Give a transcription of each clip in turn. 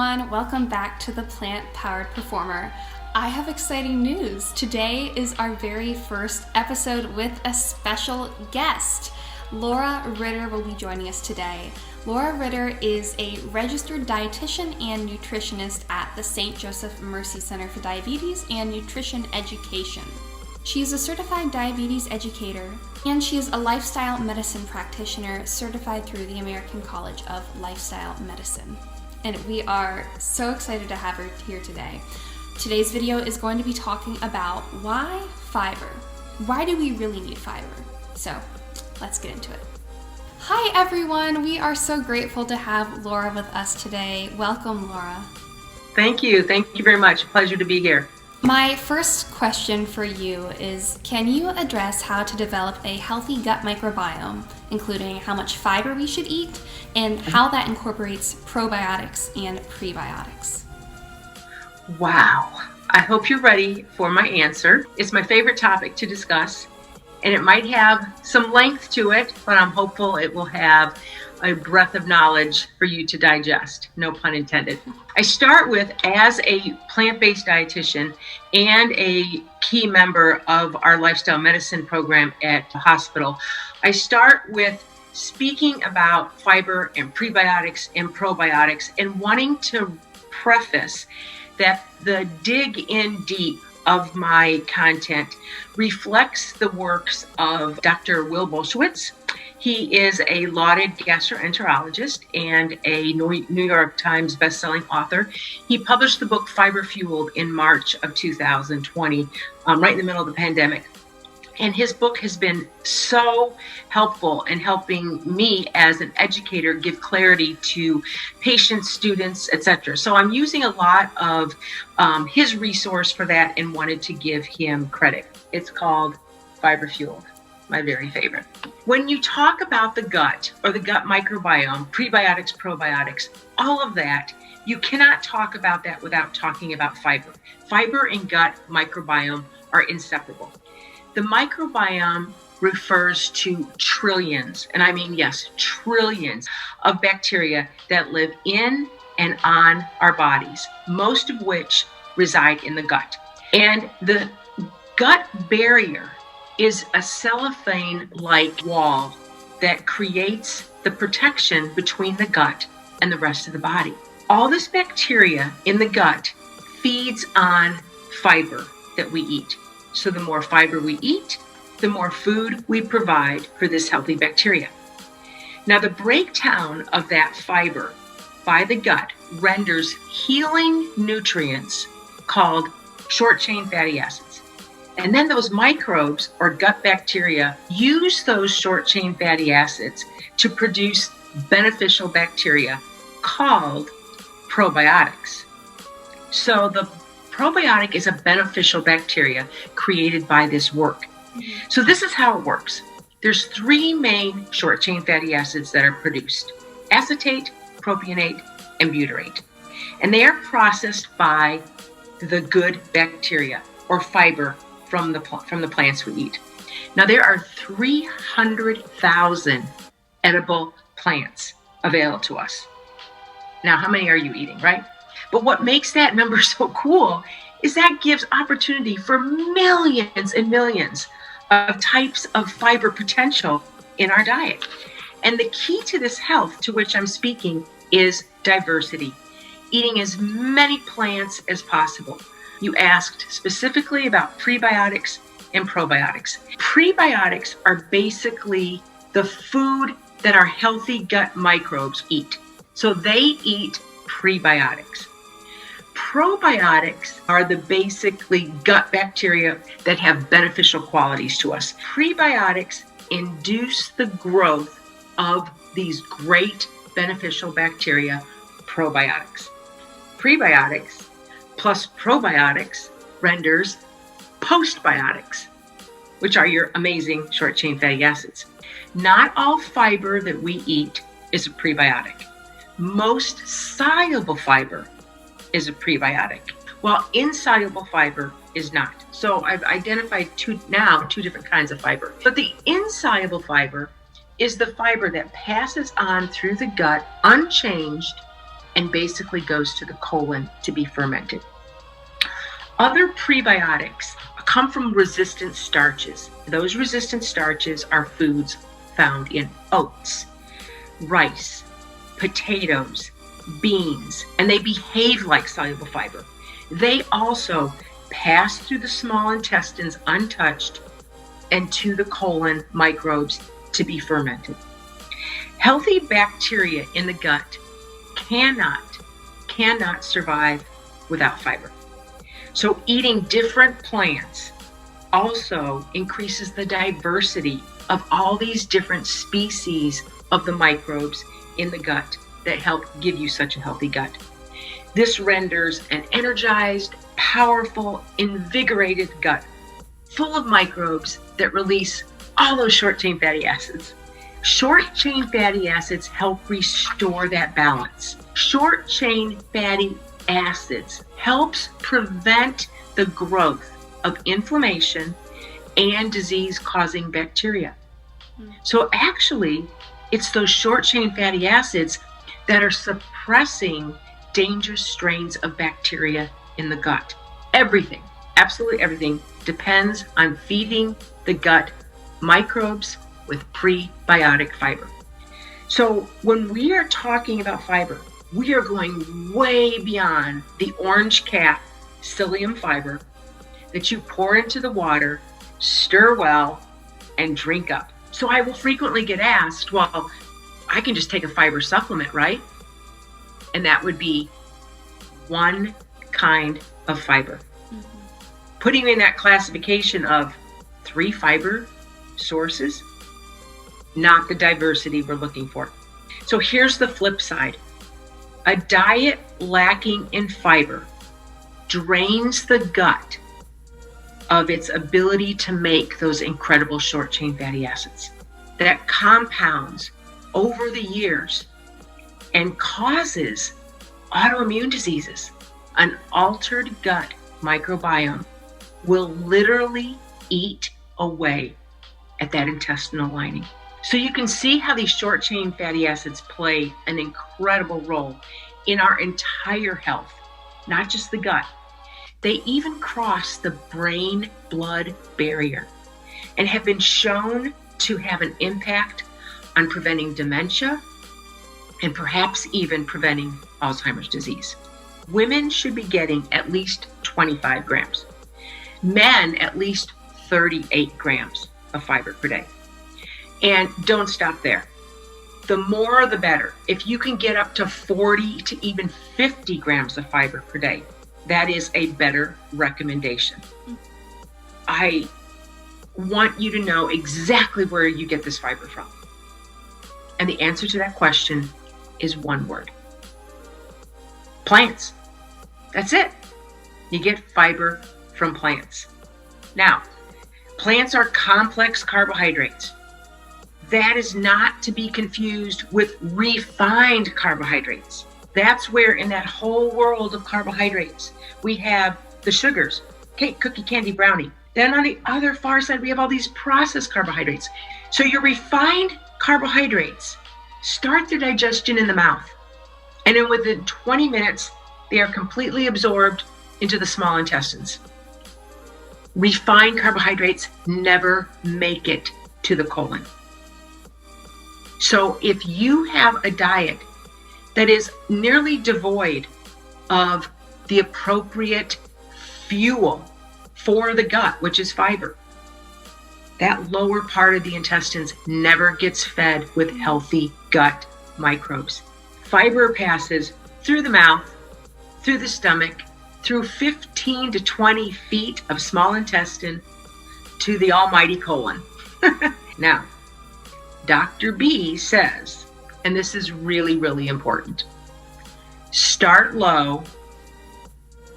everyone, welcome back to the Plant Powered Performer. I have exciting news. Today is our very first episode with a special guest. Laura Ritter will be joining us today. Laura Ritter is a registered dietitian and nutritionist at the St. Joseph Mercy Center for Diabetes and Nutrition Education. She is a certified diabetes educator, and she is a lifestyle medicine practitioner certified through the American College of Lifestyle Medicine. And we are so excited to have her here today. Today's video is going to be talking about why fiber. Why do we really need fiber? So let's get into it. Hi everyone, we are so grateful to have Laura with us today. Welcome, Laura. Thank you very much. Pleasure to be here. My first question for you is, can you address how to develop a healthy gut microbiome, including how much fiber we should eat and how that incorporates probiotics and prebiotics? Wow. I hope you're ready for my answer. It's my favorite topic to discuss, and it might have some length to it, but I'm hopeful it will have a breadth of knowledge for you to digest, no pun intended. I start with, as a plant-based dietitian and a key member of our lifestyle medicine program at the hospital, I start with speaking about fiber and prebiotics and probiotics and wanting to preface that the dig in deep of my content reflects the works of Dr. Will Bolshewitz. He is a lauded gastroenterologist and a New York Times bestselling author. He published the book Fiber Fueled in March of 2020, right in the middle of the pandemic. And his book has been so helpful in helping me as an educator give clarity to patients, students, etc. So I'm using a lot of his resource for that and wanted to give him credit. It's called Fiber Fueled, my very favorite. When you talk about the gut or the gut microbiome, prebiotics, probiotics, all of that, you cannot talk about that without talking about fiber. Fiber and gut microbiome are inseparable. The microbiome refers to trillions, and I mean, yes, trillions of bacteria that live in and on our bodies, most of which reside in the gut. And the gut barrier is a cellophane-like wall that creates the protection between the gut and the rest of the body. All this bacteria in the gut feeds on fiber that we eat. So the more fiber we eat, the more food we provide for this healthy bacteria. Now, the breakdown of that fiber by the gut renders healing nutrients called short-chain fatty acids. And then those microbes or gut bacteria use those short-chain fatty acids to produce beneficial bacteria called probiotics. So the probiotic is a beneficial bacteria created by this work. So this is how it works. There's three main short-chain fatty acids that are produced: acetate, propionate, and butyrate. And they are processed by the good bacteria or fiber from the plants we eat. Now, there are 300,000 edible plants available to us. Now, how many are you eating, right? But what makes that number so cool is that gives opportunity for millions and millions of types of fiber potential in our diet. And the key to this health to which I'm speaking is diversity, eating as many plants as possible. You asked specifically about prebiotics and probiotics. Prebiotics are basically the food that our healthy gut microbes eat. So they eat prebiotics. Probiotics are the basically gut bacteria that have beneficial qualities to us. Prebiotics induce the growth of these great beneficial bacteria, probiotics. Prebiotics plus probiotics renders postbiotics, which are your amazing short-chain fatty acids. Not all fiber that we eat is a prebiotic. Most soluble fiber is a prebiotic, while insoluble fiber is not. So I've identified two different kinds of fiber. But the insoluble fiber is the fiber that passes on through the gut unchanged and basically goes to the colon to be fermented. Other prebiotics come from resistant starches. Those resistant starches are foods found in oats, rice, potatoes, beans, and they behave like soluble fiber. They also pass through the small intestines untouched and to the colon microbes to be fermented. Healthy bacteria in the gut cannot survive without fiber. So eating different plants also increases the diversity of all these different species of the microbes in the gut that help give you such a healthy gut. This renders an energized, powerful, invigorated gut full of microbes that release all those short-chain fatty acids. Short-chain fatty acids help restore that balance. Short-chain fatty acids helps prevent the growth of inflammation and disease-causing bacteria. So actually, it's those short-chain fatty acids that are suppressing dangerous strains of bacteria in the gut. Everything, absolutely everything, depends on feeding the gut microbes with prebiotic fiber. So when we are talking about fiber, we are going way beyond the orange cap psyllium fiber that you pour into the water, stir well, and drink up. So I will frequently get asked, well, I can just take a fiber supplement, right? And that would be one kind of fiber. Putting in that classification of 3 fiber sources, not the diversity we're looking for. So here's the flip side. A diet lacking in fiber drains the gut of its ability to make those incredible short-chain fatty acids that compounds over the years and causes autoimmune diseases. An altered gut microbiome will literally eat away at that intestinal lining. So you can see how these short-chain fatty acids play an incredible role in our entire health, not just the gut. They even cross the brain-blood barrier and have been shown to have an impact on preventing dementia and perhaps even preventing Alzheimer's disease. Women should be getting at least 25 grams. Men, at least 38 grams of fiber per day. And don't stop there. The more, the better. If you can get up to 40 to even 50 grams of fiber per day, that is a better recommendation. I want you to know exactly where you get this fiber from. And the answer to that question is one word. Plants. That's it. You get fiber from plants. Now, plants are complex carbohydrates. That is not to be confused with refined carbohydrates. That's where in that whole world of carbohydrates, we have the sugars, cake, cookie, candy, brownie. Then on the other far side, we have all these processed carbohydrates. So your refined carbohydrates start their digestion in the mouth. And then within 20 minutes, they are completely absorbed into the small intestines. Refined carbohydrates never make it to the colon. So if you have a diet that is nearly devoid of the appropriate fuel for the gut, which is fiber, that lower part of the intestines never gets fed with healthy gut microbes. Fiber passes through the mouth, through the stomach, through 15 to 20 feet of small intestine to the almighty colon. Now, Dr. B says, and this is really, really important, start low,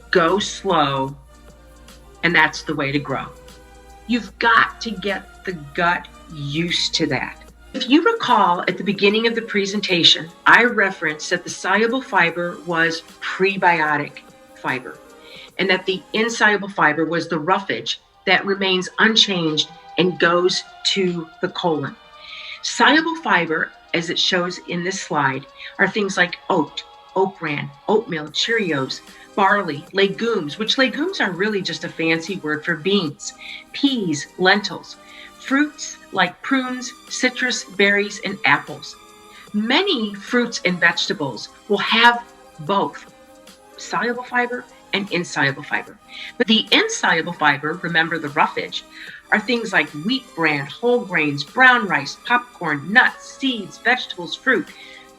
go slow, and that's the way to grow. You've got to get the gut used to that. If you recall at the beginning of the presentation, I referenced that the soluble fiber was prebiotic fiber, and that the insoluble fiber was the roughage that remains unchanged and goes to the colon. Soluble fiber, as it shows in this slide, are things like oat, oat bran, oatmeal, Cheerios, barley, legumes, which legumes are really just a fancy word for beans, peas, lentils, fruits like prunes, citrus, berries, and apples. Many fruits and vegetables will have both soluble fiber and insoluble fiber. But the insoluble fiber, remember the roughage, are things like wheat bran, whole grains, brown rice, popcorn, nuts, seeds, vegetables, fruit.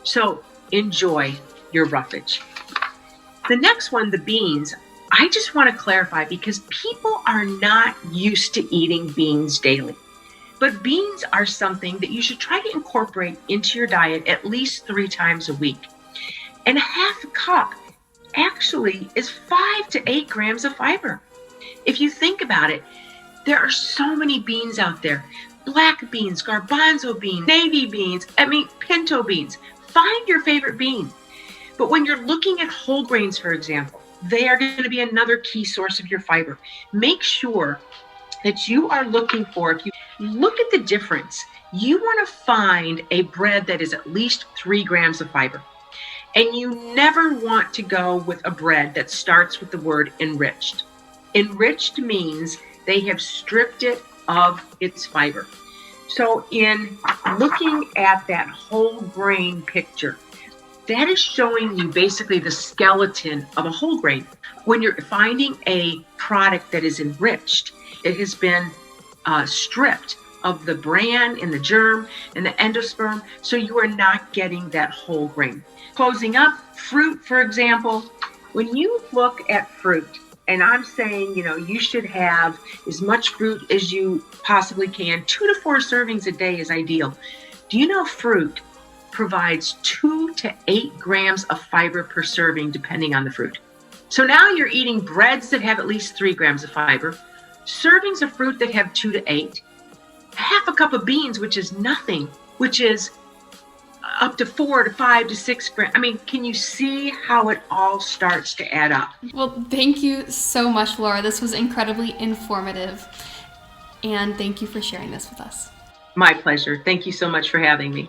So enjoy your roughage. The next one, the beans, I just want to clarify because people are not used to eating beans daily. But beans are something that you should try to incorporate into your diet at least 3 times a week. And a half a cup actually is 5 to 8 grams of fiber. If you think about it, there are so many beans out there. Black beans, garbanzo beans, navy beans, pinto beans. Find your favorite bean. But when you're looking at whole grains, for example, they are going to be another key source of your fiber. Make sure that you are looking for, if you look at the difference, you want to find a bread that is at least 3 grams of fiber. And you never want to go with a bread that starts with the word enriched. Enriched means they have stripped it of its fiber. So in looking at that whole grain picture, that is showing you basically the skeleton of a whole grain. When you're finding a product that is enriched, it has been stripped of the bran and the germ and the endosperm, so you are not getting that whole grain. Closing up, fruit, for example, when you look at fruit, and I'm saying, you should have as much fruit as you possibly can. 2 to 4 servings a day is ideal. Do you know fruit provides 2 to 8 grams of fiber per serving, depending on the fruit? So now you're eating breads that have at least 3 grams of fiber, servings of fruit that have 2 to 8, half a cup of beans, which is nothing, which is up to 4 to 5 to 6 grams. Can you see how it all starts to add up? Well, thank you so much, Laura. This was incredibly informative. And thank you for sharing this with us. My pleasure. Thank you so much for having me.